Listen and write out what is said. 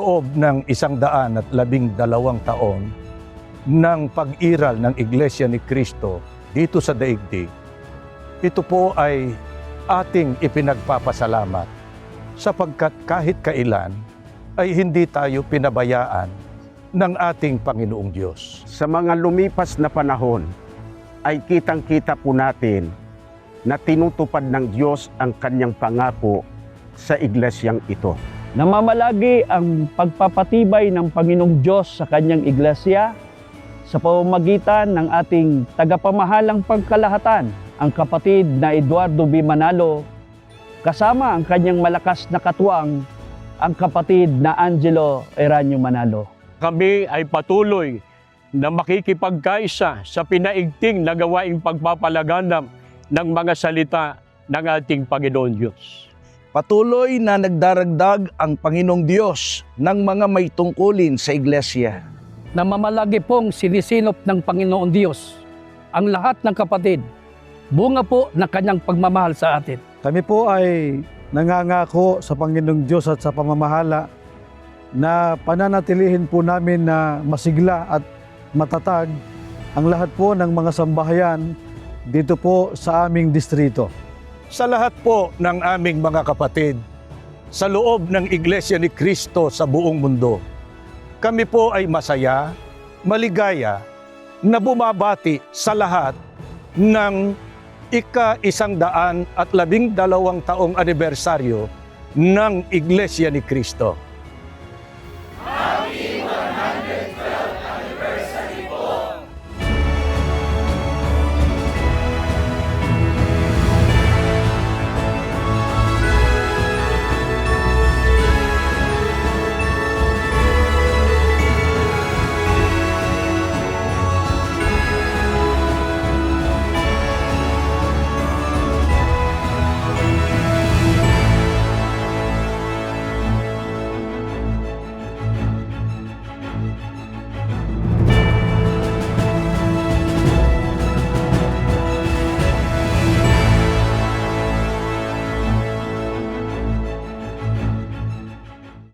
loob ng 112 taon ng pag-iral ng Iglesia ni Cristo dito sa daigdig, ito po ay ating ipinagpapasalamat sapagkat kahit kailan ay hindi tayo pinabayaan ng ating Panginoong Diyos. Sa mga lumipas na panahon ay kitang-kita po natin na tinutupad ng Diyos ang kanyang pangako sa iglesyang ito. Namamalagi ang pagpapatibay ng Panginoong Diyos sa kanyang iglesia sa pamamagitan ng ating tagapamahalang pangkalahatan, ang kapatid na Eduardo B. Manalo, kasama ang kanyang malakas na katuwang, ang kapatid na Angelo Eranio Manalo. Kami ay patuloy na makikipagkaisa sa pinaigting na gawaing pagpapalaganap ng mga salita ng ating Panginoon Diyos. Patuloy na nagdaragdag ang Panginoong Diyos ng mga may tungkulin sa iglesia. Namamalagi pong sinisinop ng Panginoon Diyos ang lahat ng kapatid, bunga po ng kanyang pagmamahal sa atin. Kami po ay nangangako sa Panginoong Diyos at sa pamamahala na pananatilihin po namin na masigla at matatag ang lahat po ng mga sambahayan dito po sa aming distrito. Sa lahat po ng aming mga kapatid sa loob ng Iglesia ni Cristo sa buong mundo, kami po ay masaya, maligaya na bumabati sa lahat ng ika-112 taong anibersaryo ng Iglesia ni Cristo.